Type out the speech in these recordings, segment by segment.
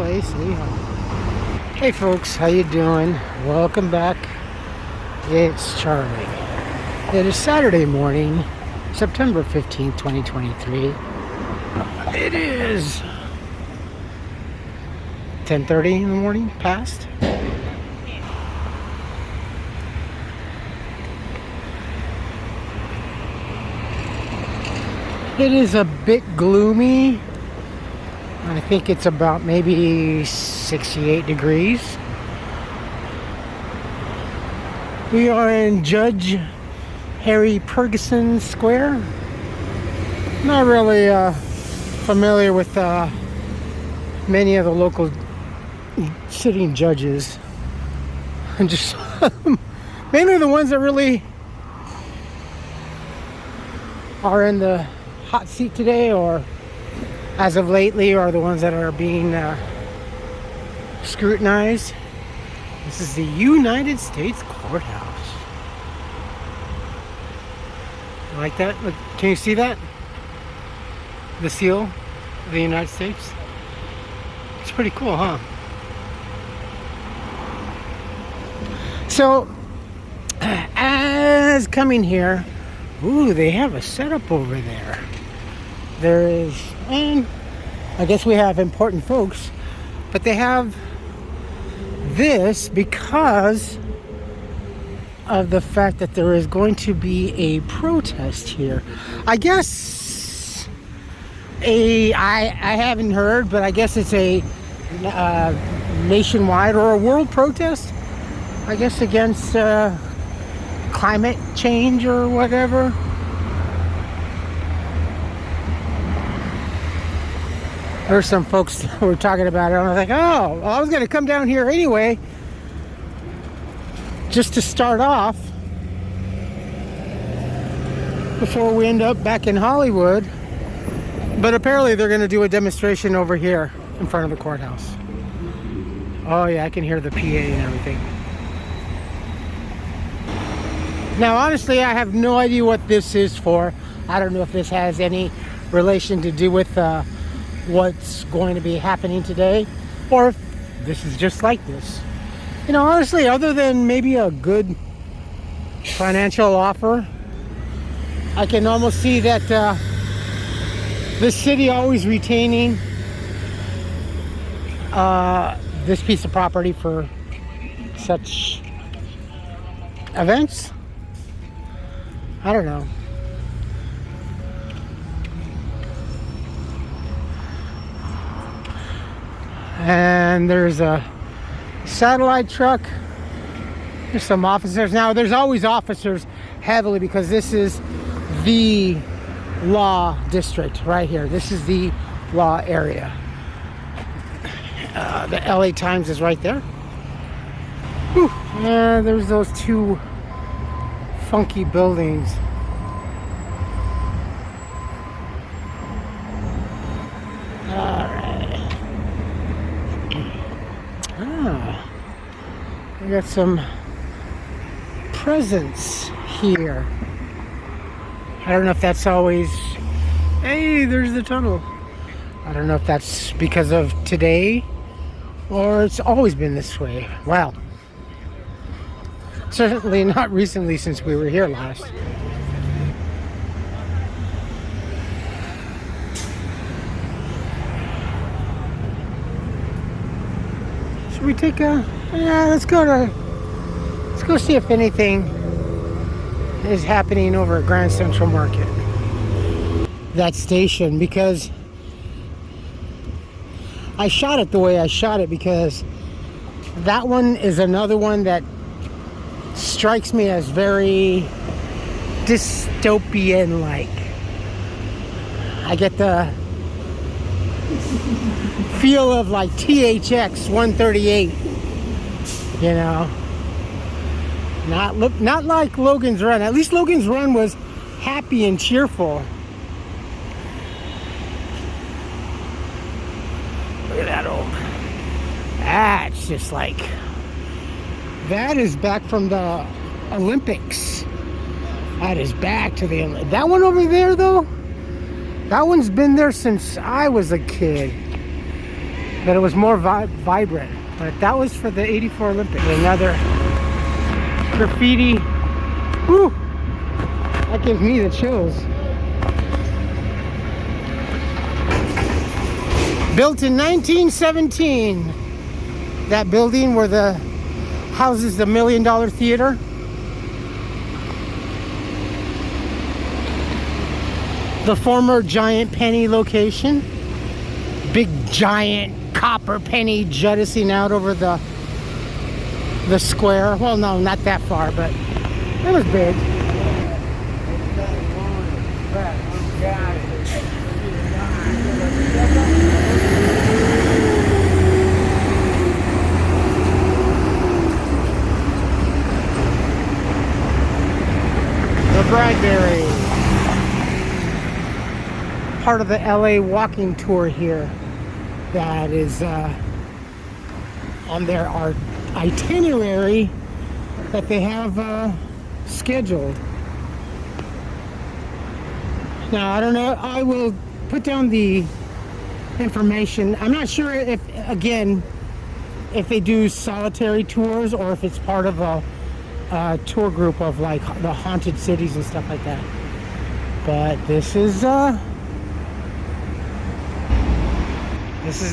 place. Anyhow. Hey folks, how you doing? Welcome back. It's Charlie. It is Saturday morning, September 15th, 2023. It is 10:30 in the morning, past. It is a bit gloomy. I think it's about maybe 68 degrees. We are in Judge Harry Ferguson Square. Not really familiar with many of the local sitting judges. And just mainly the ones that really are in the hot seat today, or as of lately, are the ones that are being scrutinized. This is the United States Courthouse. You like that? Look, can you see that? The seal of the United States. It's pretty cool, huh? So, as coming here, ooh, they have a setup over there. There is, and I guess we have important folks, but they have this because of the fact that there is going to be a protest here. I guess I haven't heard, but I guess it's a nationwide or a world protest, I guess, against climate change or whatever. There's some folks who were talking about it, and I was like, oh, well, I was going to come down here anyway, just to start off, before we end up back in Hollywood. But apparently they're going to do a demonstration over here in front of the courthouse. Oh yeah, I can hear the PA and everything. Now, honestly, I have no idea what this is for. I don't know if this has any relation to do with what's going to be happening today, or if this is just like this. You know, honestly, other than maybe a good financial offer, I can almost see that the city always retaining this piece of property for such events. I don't know. And there's a satellite truck. There's some officers. Now, there's always officers heavily because this is the law district right here. This is the law area. The LA Times is right there. Whew. And there's those two funky buildings. We got some presents here. I don't know if that's always... Hey, there's the tunnel. I don't know if that's because of today or it's always been this way. Wow. Certainly not recently, since we were here last. Should we take a... Yeah, let's go see if anything is happening over at Grand Central Market. That station, because I shot it the way I shot it, because that one is another one that strikes me as very dystopian-like. I get the feel of like THX 138. You know, not like Logan's Run. At least Logan's Run was happy and cheerful. Look at that old. That's just like, that is back from the Olympics. That is back to the Olympics. That one over there, though, that one's been there since I was a kid. that it was more vibrant. But that was for the '84 Olympics. Another graffiti. Woo! That gives me the chills. Built in 1917. That building where the houses the $1 Million Theater. The former Giant Penny location. Big giant copper penny jutting out over the square. Well, no, not that far, but it was big. The Bradbury. Part of the LA walking tour here that is on their itinerary that they have scheduled. Now, I don't know, I will put down the information. I'm not sure if, again, if they do solitary tours or if it's part of a tour group of like the haunted cities and stuff like that. But this is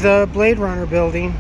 the Blade Runner building.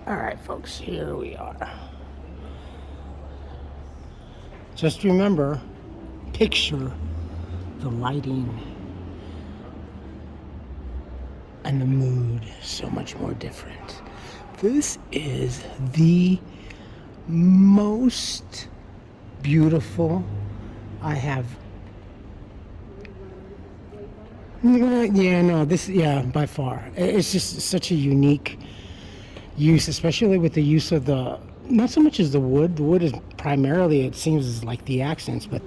All right, folks, here we are. Just remember, picture the lighting and the mood so much more different. This is the most beautiful I have. Yeah, by far. It's just such a unique use, especially with the use of the, not so much as the wood. The wood is primarily, it seems, is like the accents, but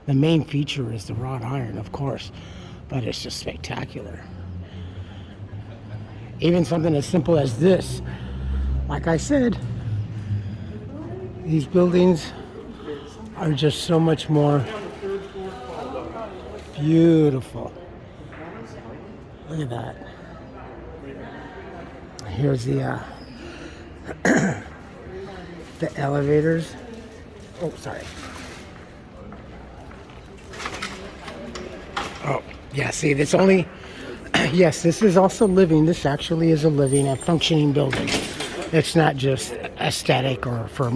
the main feature is the wrought iron, of course. But it's just spectacular. Even something as simple as this. Like I said, these buildings are just so much more beautiful. Look at that. Here's the the elevators. Oh, sorry. Oh, yeah, see, it's only, yes, this is also living. This actually is a living, a functioning building. It's not just aesthetic or for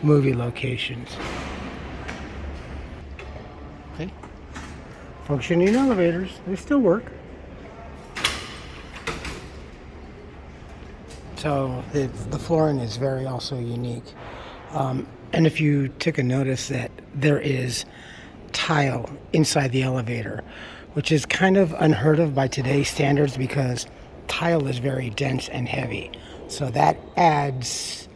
movie locations. Okay. Functioning elevators, they still work. So the flooring is very also unique. And if you took a notice that there is tile inside the elevator, which is kind of unheard of by today's standards because tile is very dense and heavy. So that adds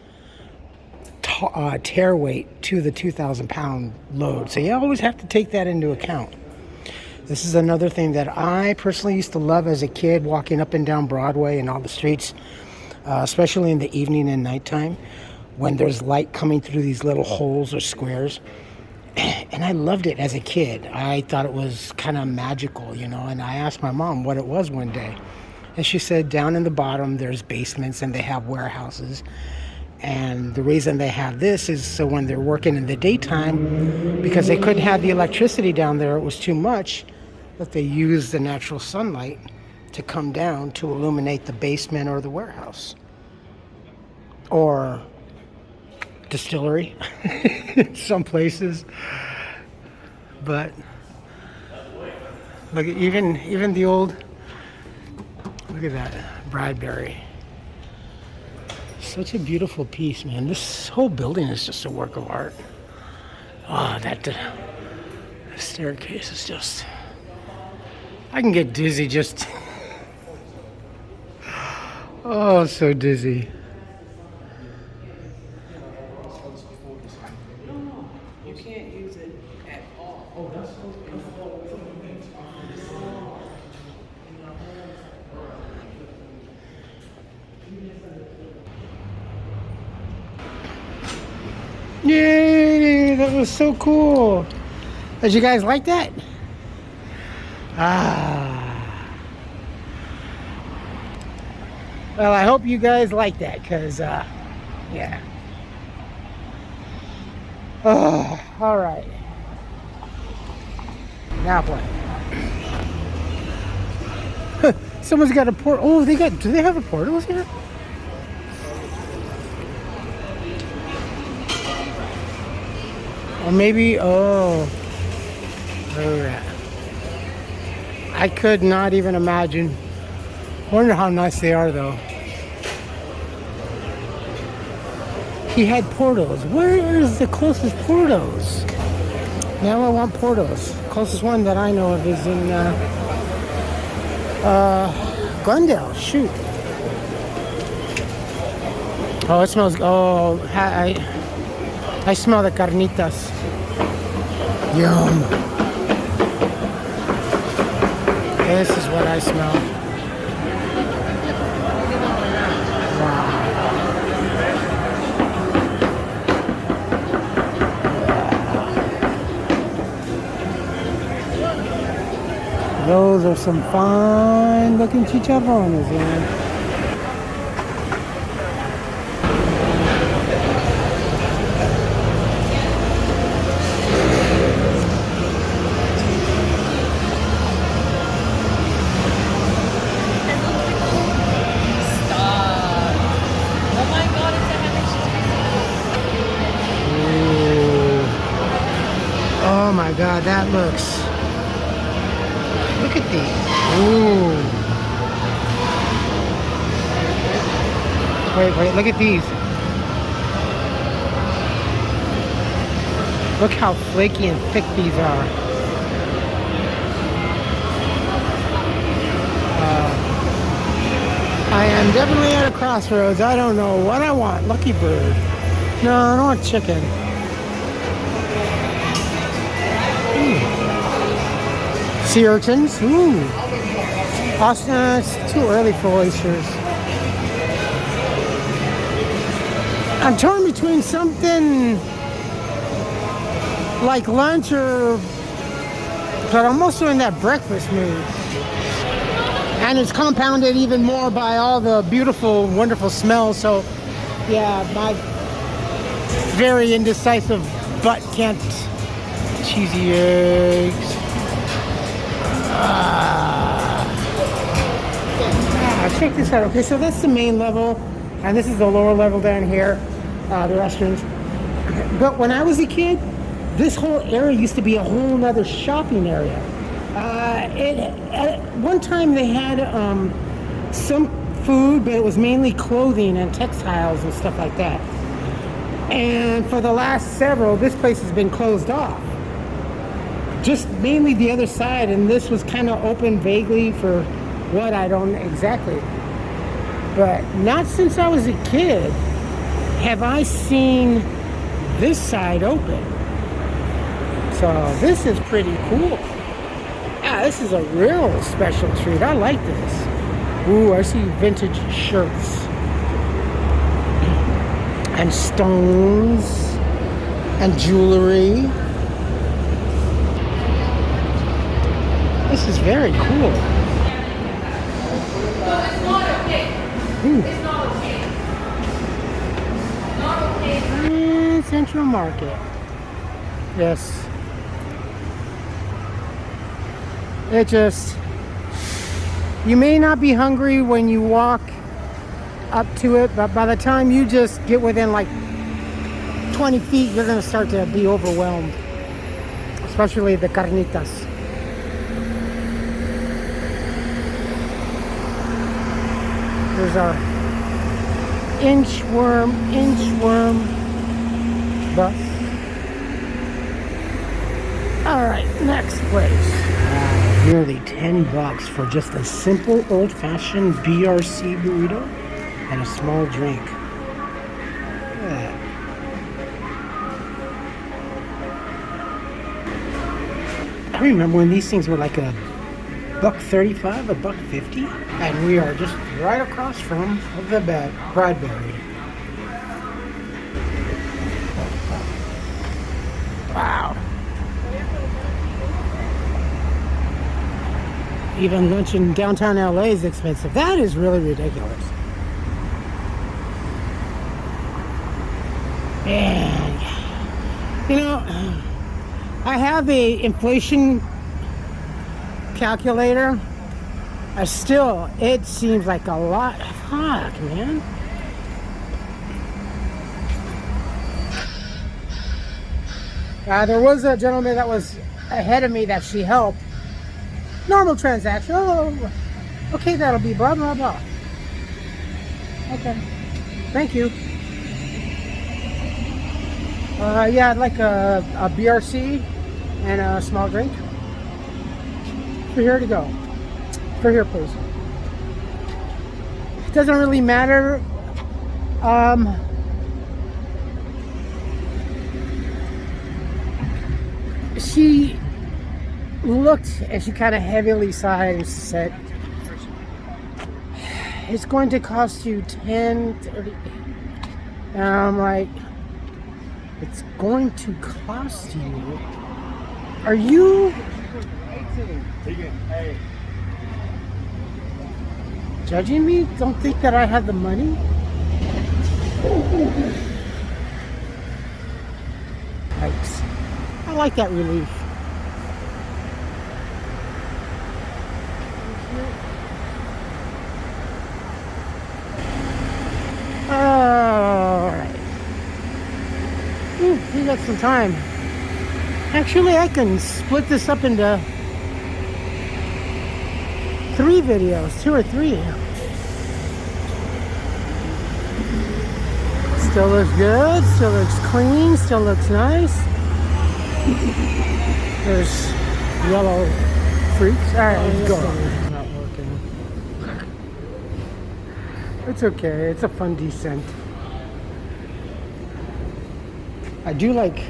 tear weight to the 2,000-pound load. So you always have to take that into account. This is another thing that I personally used to love as a kid, walking up and down Broadway and all the streets, especially in the evening and nighttime when there's light coming through these little holes or squares. And I loved it as a kid. I thought it was kind of magical, you know, and I asked my mom what it was one day. And she said down in the bottom there's basements and they have warehouses. And the reason they have this is so when they're working in the daytime, because they couldn't have the electricity down there, it was too much, that they used the natural sunlight to come down to illuminate the basement or the warehouse. Or distillery in some places. But look, even the old, look at that Bradbury. such a beautiful piece, man. This whole building is just a work of art. Oh, that staircase is just... I can get dizzy just... Oh, so dizzy. You can't use it at all. Oh, that's so beautiful. Yay! That was so cool. Did you guys like that? Well, I hope you guys like that, because, yeah. Oh, all right. Now what? Someone's got a port. Oh, do they have a portals here? Or maybe, oh, yeah. I could not even imagine. Wonder how nice they are, though. He had portals. Where is the closest portals? Now I want portals. Closest one that I know of is in Glendale. Shoot. Oh, it smells. Oh, I smell the carnitas. Yum. This is what I smell. Wow. Those are some fine looking chicharrones, man. Oh my God, that looks... Look at these. Ooh. Wait, look at these. Look how flaky and thick these are. I am definitely at a crossroads. I don't know what I want. Lucky bird. No, I don't want chicken. Sea urchins. Ooh. It's too early for oysters. I'm torn between something like lunch but I'm also in that breakfast mood. And it's compounded even more by all the beautiful, wonderful smells. So, yeah, my very indecisive butt can't. Cheesy eggs. Check this out. Okay, so that's the main level, and this is the lower level down here, the restrooms. But when I was a kid, this whole area used to be a whole nother shopping area. At one time they had some food, but it was mainly clothing and textiles and stuff like that. And for the last several, this place has been closed off. Just mainly the other side, and this was kind of open vaguely for what, I don't exactly. But not since I was a kid have I seen this side open. So this is pretty cool. Yeah, this is a real special treat. I like this. Ooh, I see vintage shirts and stones and jewelry. This is very cool. It's not okay. It's not okay. Not okay. Central Market. Yes. It just... You may not be hungry when you walk up to it, but by the time you just get within like 20 feet, you're going to start to be overwhelmed. Especially the carnitas. Here's our Inchworm bus. Alright, next place. Nearly $10 for just a simple old-fashioned BRC burrito and a small drink. Look at that. I remember when these things were like a $1.35, a $1.50, and we are just right across from the Bradbury. Wow. Even lunch in downtown LA is expensive. That is really ridiculous. And, you know, I have a inflation calculator. Still, it seems like a lot. Fuck, man. There was a gentleman that was ahead of me that she helped. Normal transaction. Oh, okay, that'll be blah, blah, blah. Okay. Thank you. Yeah, I'd like a BRC and a small drink. For here to go. For here, please. It doesn't really matter. She looked and she kind of heavily sighed and said, it's going to cost you $10.30. And I'm like, it's going to cost you? Are you judging me? Don't think that I have the money? Yikes. I like that relief. Alright. We got some time. Actually, I can split this up into 3 videos, 2 or 3. Still looks good, still looks clean, still looks nice. There's yellow freaks. Alright, let's go. It's not working. It's okay, it's a fun descent. I do like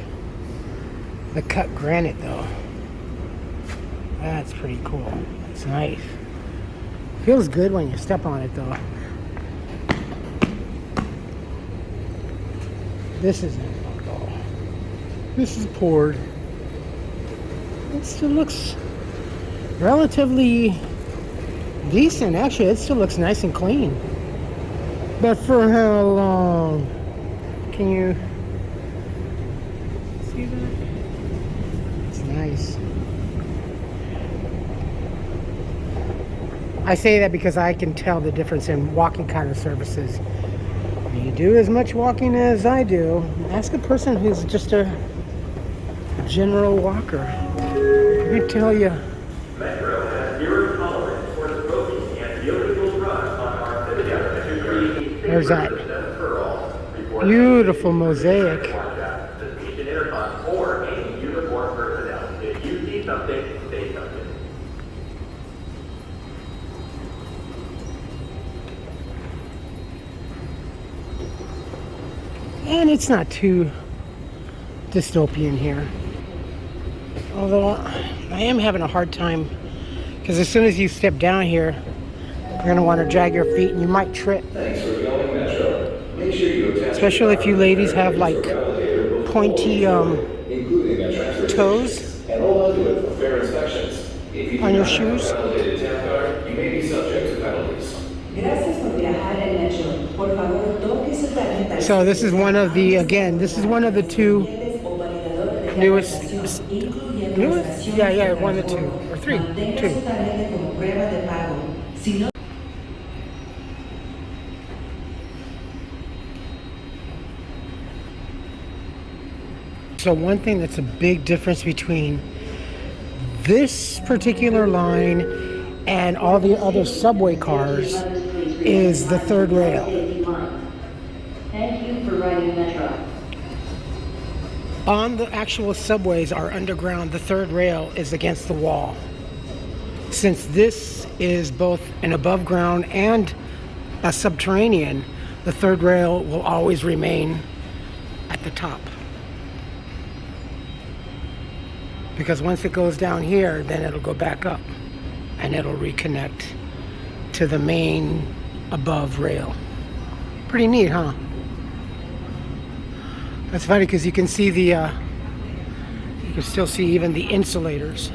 the cut granite though. That's pretty cool. It's nice. Feels good when you step on it though. This isn't at all. This is poured. It still looks relatively decent. Actually, it still looks nice and clean. But for how long? Can you see that? It's nice. I say that because I can tell the difference in walking kind of surfaces. You do as much walking as I do. Ask a person who's just a general walker. Let me tell you. Metro has zero tolerance for smoking and illegal drugs on our citizens. There's that beautiful mosaic. The station intercom or any uniformed personnel. If you see something, say something. And it's not too dystopian here. Although I am having a hard time because as soon as you step down here, you're going to want to drag your feet and you might trip. Thanks for going Metro. Make sure you attach Especially if you ladies have like pointy toes and hold on to it for fair inspections. If you on your shoes. validated tap card, you may be subject to penalties. Gracias por viajar en Metro. Por favor, toque su tarjeta. So this is one of the, again, this is one of the 2 newest? Yeah, one of the 2 or 3. 2. So one thing that's a big difference between this particular line and all the other subway cars is the third rail. Thank you for riding Metro. On the actual subways are underground, the third rail is against the wall. Since this is both an above ground and a subterranean, the third rail will always remain at the top. Because once it goes down here, then it'll go back up and it'll reconnect to the main above rail. Pretty neat, huh? That's funny because you can see the, you can still see even the insulators.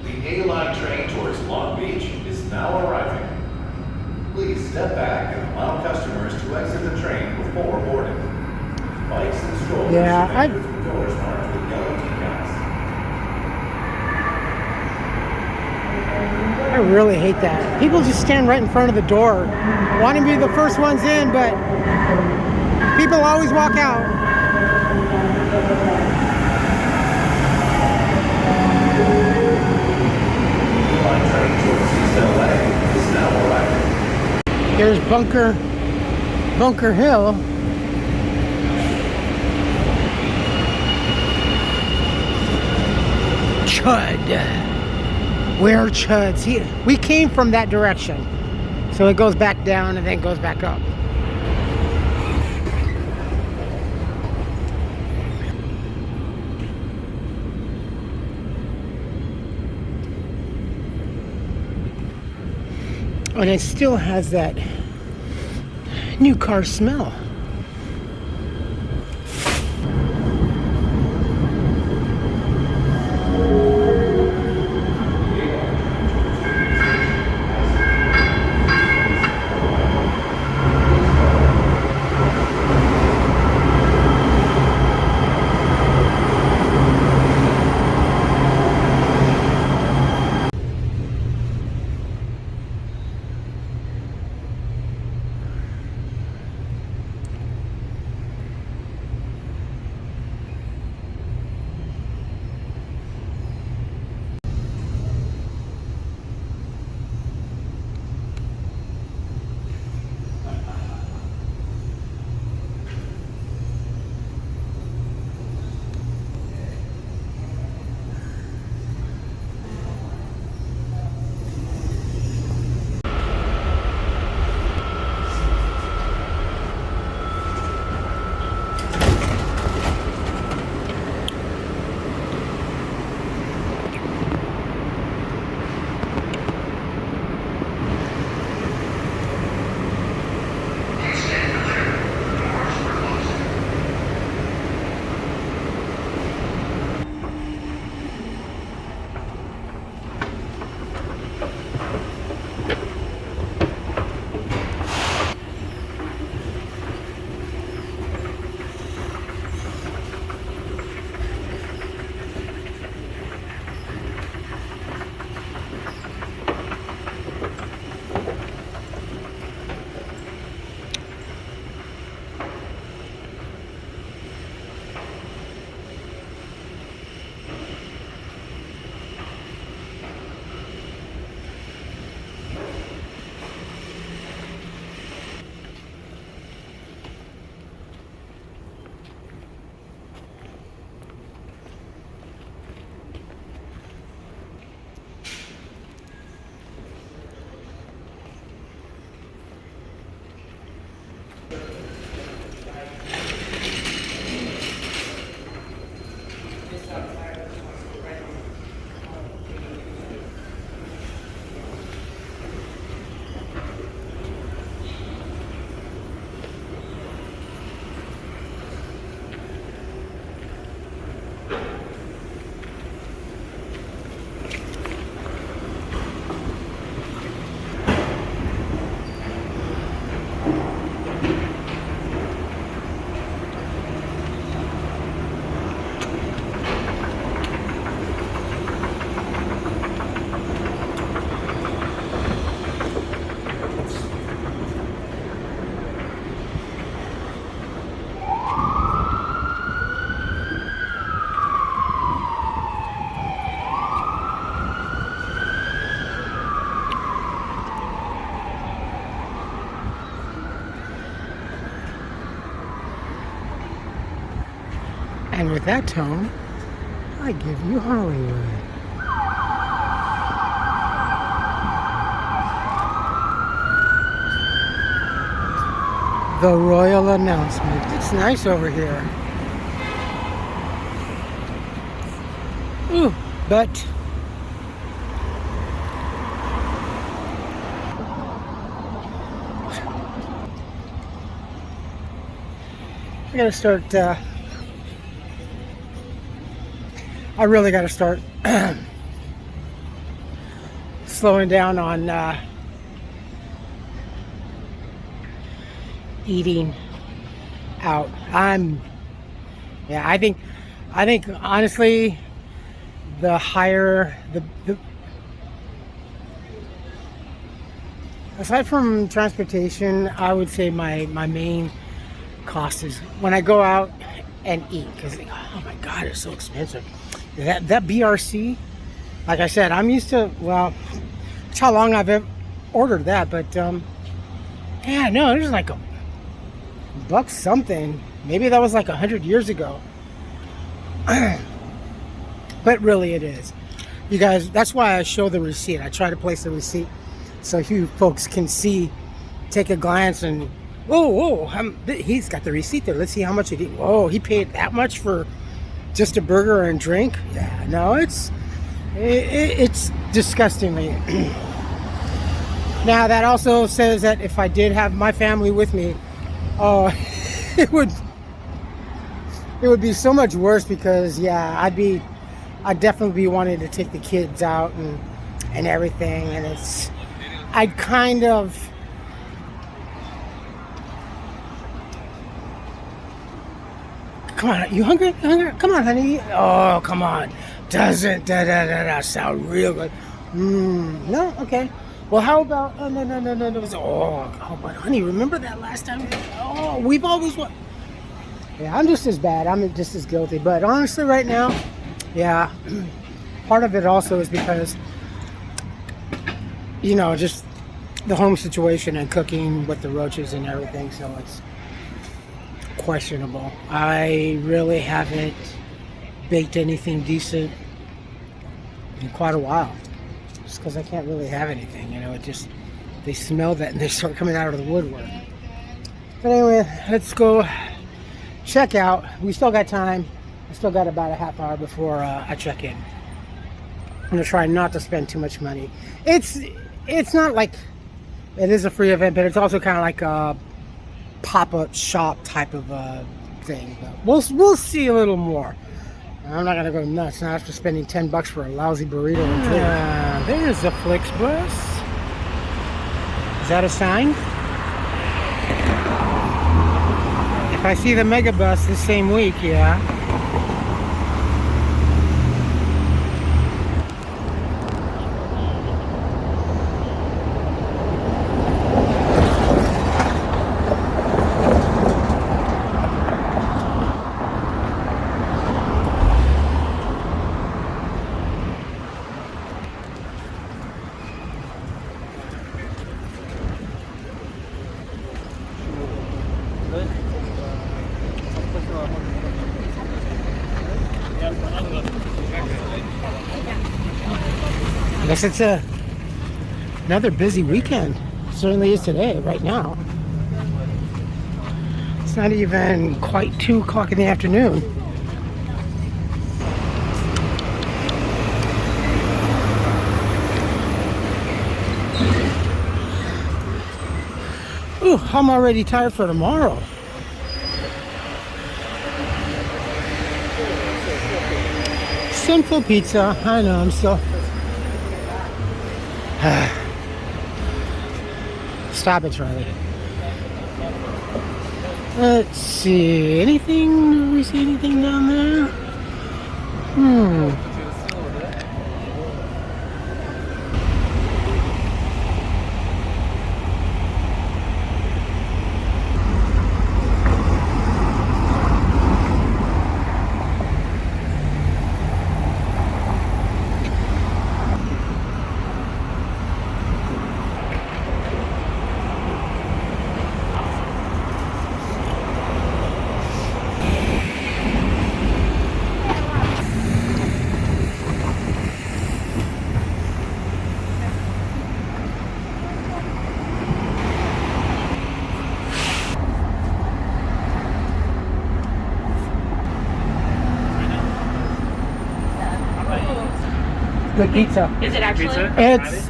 The A-Line train towards Long Beach is now arriving. Please step back and allow customers to exit the train before boarding. Bikes and strollers Yeah, should enter through doors marked with yellow decals. I really hate that. People just stand right in front of the door, wanting to be the first ones in, but people always walk out. A-Line train towards East LA is now arriving. Here's Bunker Hill. Chud. We're chuds. We came from that direction. So it goes back down and then goes back up. And it still has that new car smell. And with that tone, I give you Hollywood. The royal announcement. It's nice over here. Ooh, but I gotta start. I really gotta start slowing down on eating out. I think honestly, the higher the aside from transportation, I would say my main cost is when I go out and eat, because oh my god, it's so expensive. That BRC, like I said, I'm used to, well, it's how long I've ever ordered that, but yeah, no, it was like $1 something. Maybe that was like 100 years ago. But really it is. You guys, that's why I show the receipt. I try to place the receipt so you folks can see, take a glance and, whoa, he's got the receipt there. Let's see how much whoa, he paid that much for just a burger and drink? Yeah, no, it's disgustingly. Now that also says that if I did have my family with me, it would be so much worse, because yeah, I'd definitely be wanting to take the kids out and everything, and I'd kind of, come on, you hungry? Come on, honey. Oh, come on. Doesn't sound real good. No, okay. Well, how about? Oh, no. Oh, but honey, remember that last time? Oh, we've always won. Yeah, I'm just as bad. I'm just as guilty. But honestly, right now, yeah, part of it also is because, you know, just the home situation and cooking with the roaches and everything. So it's questionable. I really haven't baked anything decent in quite a while. Just because I can't really have anything, you know, they smell that and they start coming out of the woodwork. But anyway, let's go check out. We still got time. I still got about a half hour before I check in. I'm gonna try not to spend too much money. It's not like it is a free event, but it's also kind of like a pop-up shop type of thing. But we'll see a little more. I'm not gonna go nuts now after spending $10 for a lousy burrito and drink. There's the Flix bus. Is that a sign? If I see the mega bus this same week, yeah. I guess it's another busy weekend. It certainly is today, right now. It's not even quite 2 o'clock in the afternoon. Ooh, I'm already tired for tomorrow. Simple pizza. I know, I'm still... Stop it, Charlie. Let's see. Anything? Do we see anything down there? good pizza. Is it actually?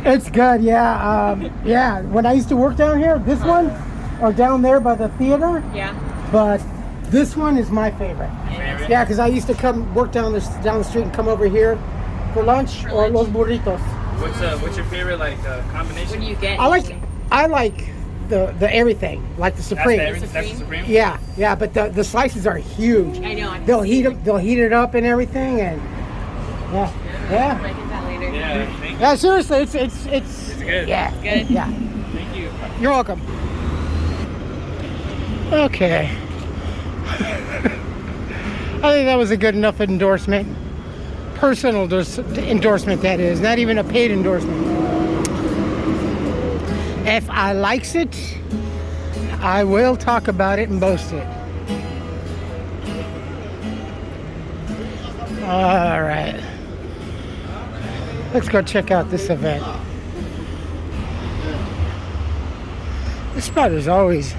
It's good, yeah. Yeah, when I used to work down here, this one, or down there by the theater. Yeah. But this one is my favorite. Yeah, because I used to come work down the street and come over here for lunch or los burritos. What's your favorite combination? What do you get? I like the everything, like the Supreme. That's the Supreme? Yeah, but the slices are huge. I know. They'll heat it up and everything, and I can get that later. Yeah, thank you. yeah. Seriously, it's good. Yeah, Good. Yeah. Thank you. You're welcome. Okay. I think that was a good enough endorsement. Personal endorsement, that is, not even a paid endorsement. If I likes it, I will talk about it and boast it. All right. Let's go check out this event. This spot is always...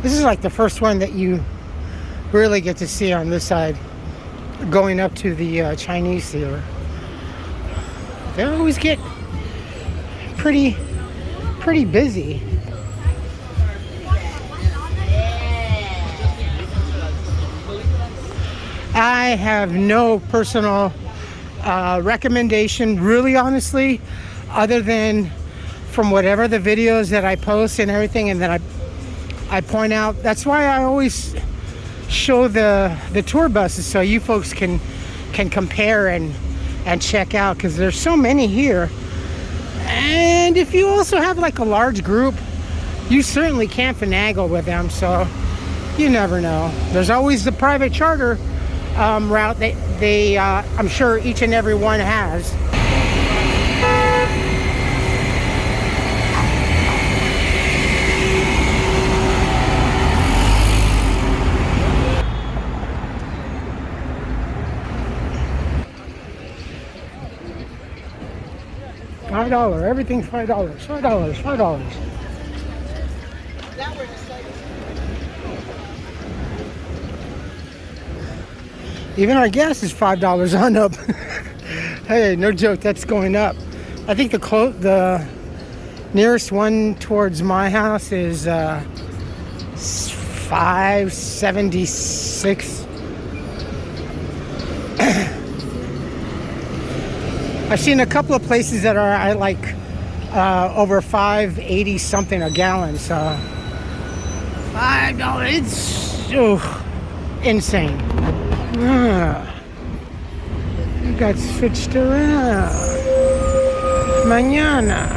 This is like the first one that you really get to see on this side, going up to the Chinese theater. They always get pretty busy. I have no personal recommendation, really, honestly, other than from whatever the videos that I post and everything, and then I point out. That's why I always show the tour buses, so you folks can compare and check out, because there's so many here. And if you also have like a large group, you certainly can't finagle with them, so you never know. There's always the private charter route that they I'm sure each and every one has. $5. Everything's $5. $5. Even our gas is $5 on up. Hey, no joke, that's going up. I think the nearest one towards my house is $5.76. I've seen a couple of places that are at like over $5.80 something a gallon. So $5, it's insane. You got switched around. Mañana.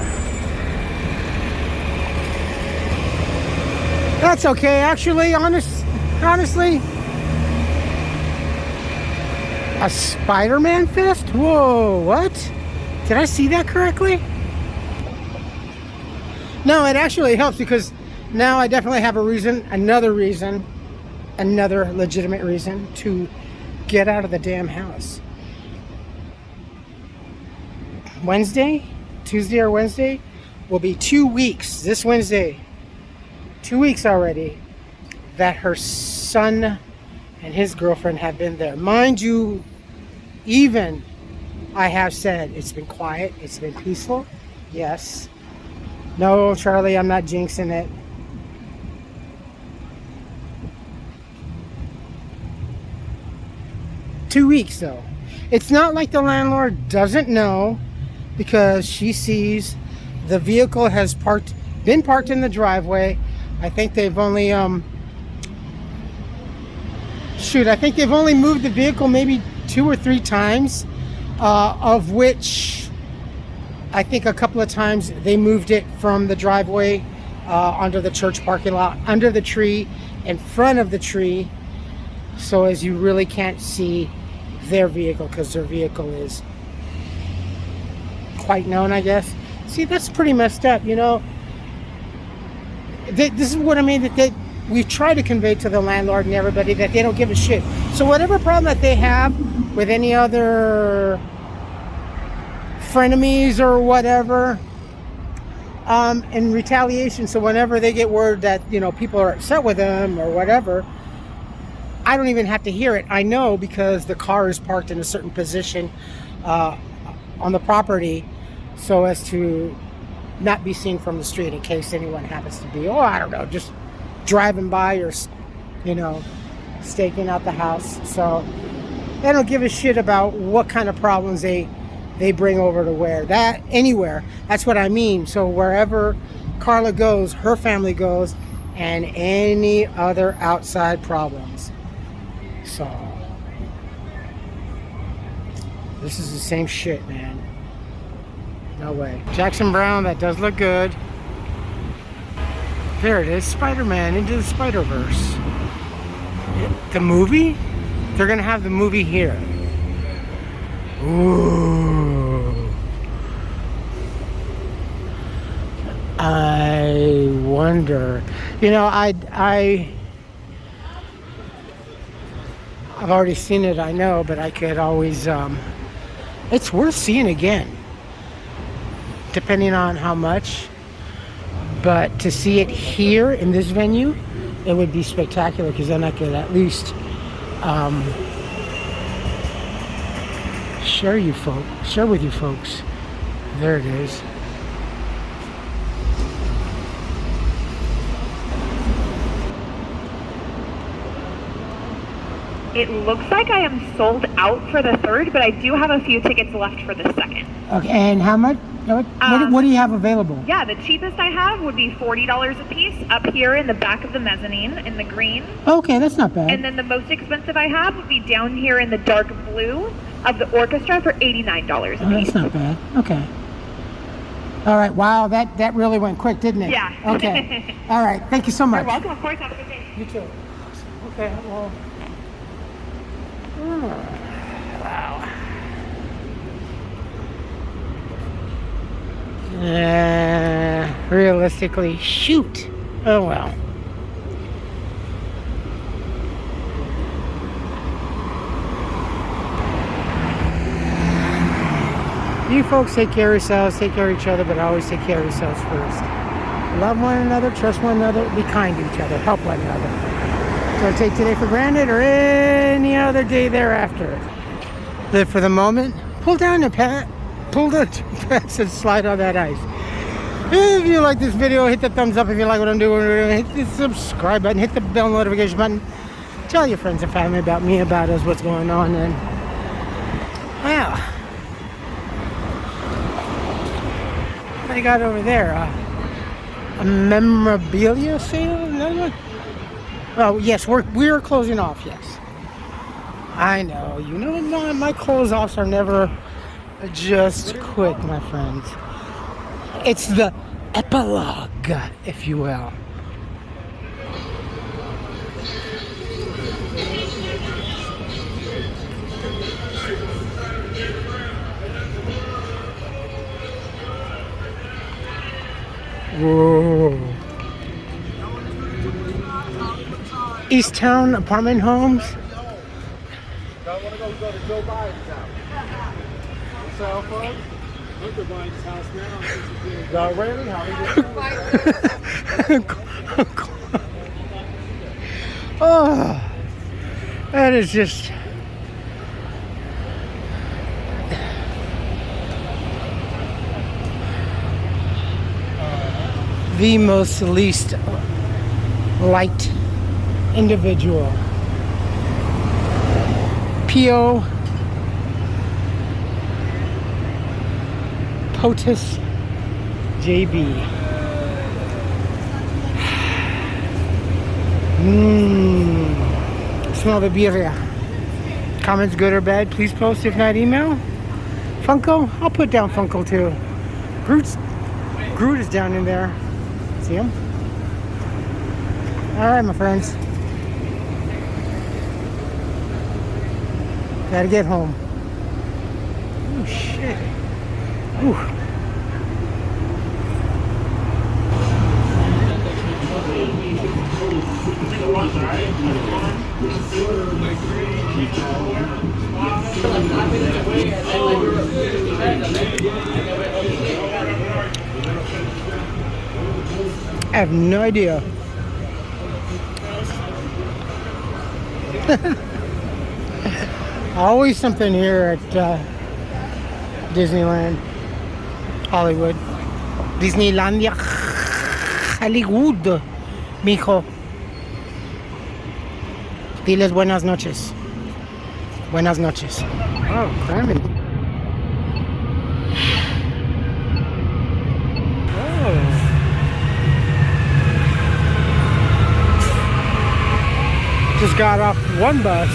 That's okay. Actually, honestly. A Spider-Man fist? Whoa, what? Did I see that correctly? No, it actually helps, because now I definitely have another legitimate reason to get out of the damn house. Tuesday or Wednesday, will be 2 weeks, this Wednesday, 2 weeks already, that her son and his girlfriend have been there. Mind you, even I have said it's been quiet, it's been peaceful. Yes. No, Charlie, I'm not jinxing it. Two weeks though. It's not like the landlord doesn't know, because she sees the vehicle has been parked in the driveway. I think they've only I think they've only moved the vehicle maybe 2 or 3 times, of which I think a couple of times they moved it from the driveway onto the church parking lot, under the tree, in front of the tree, so as you really can't see their vehicle, because their vehicle is quite known, I guess. See, that's pretty messed up, you know. This is what I mean, that we try to convey to the landlord and everybody that they don't give a shit. So whatever problem that they have with any other frenemies or whatever, in retaliation, so whenever they get word that, you know, people are upset with them or whatever, I don't even have to hear it. I know, because the car is parked in a certain position on the property so as to not be seen from the street in case anyone happens to be, I don't know, just driving by or, you know, staking out the house. So they don't give a shit about what kind of problems they bring over to where that anywhere. That's what I mean. So wherever Carla goes, her family goes, and any other outside problems. So this is the same shit, man. No way. Jackson Brown, that does look good. There it is, Spider-Man Into the Spider-Verse. The movie? They're gonna have the movie here. Ooh. I wonder. You know, I've already seen it, I know, but I could always, it's worth seeing again, depending on how much. But to see it here in this venue, it would be spectacular, because then I could at least share with you folks. There it is. It looks like I am sold out for the 3rd, but I do have a few tickets left for the 2nd. Okay, and how much? What do you have available? Yeah, the cheapest I have would be $40 a piece up here in the back of the mezzanine in the green. Okay, that's not bad. And then the most expensive I have would be down here in the dark blue of the orchestra for $89 a piece. That's not bad. Okay. All right. Wow, that really went quick, didn't it? Yeah. Okay. All right. Thank you so much. You're welcome. Of course. Have a good day. You too. Okay. Well. Wow. Realistically, shoot. Oh well. You folks take care of yourselves, take care of each other, but always take care of yourselves first. Love one another, trust one another, be kind to each other, help one another. Don't take today for granted or any other day thereafter. Live for the moment. Pull down the pants and slide on that ice. If you like this video, hit the thumbs up. If you like what I'm doing, hit the subscribe button, hit the bell notification button. Tell your friends and family about me, about us, what's going on. And wow, what do you got over there? A memorabilia sale? Another one? Oh yes, we're closing off. Yes, I know. You know, my close offs are never just quick, my friends. It's the epilogue, if you will. Whoa. East Town apartment homes. I want to go to Joe Biden's house. Cell phone? Hunter Biden's house now. Really? How are you doing? Oh, that is just the most least liked individual. P.O. POTUS JB. Smell the birria. Comments good or bad, please post. If not, email. Funko, I'll put down Funko too. Groot is down in there. See him? Alright, my friends. Gotta get home. Oh shit. Ooh. I have no idea. Always something here at Disneyland, Hollywood, Disneylandia, Hollywood, mijo. Diles buenas noches. Buenas noches. Oh, cramming. Oh. Just got off one bus.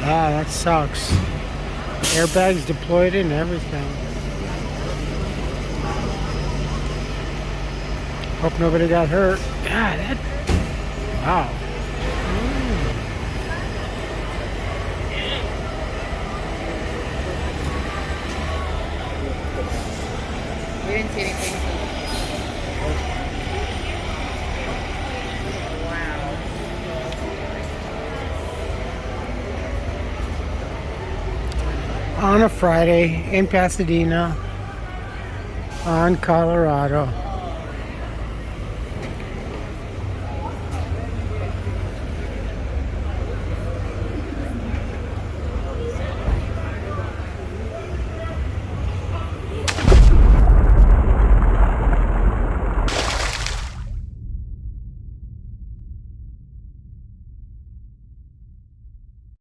Ah, that sucks. Airbags deployed and everything. Hope nobody got hurt. God, that... Wow. We didn't see anything. On a Friday in Pasadena, on Colorado.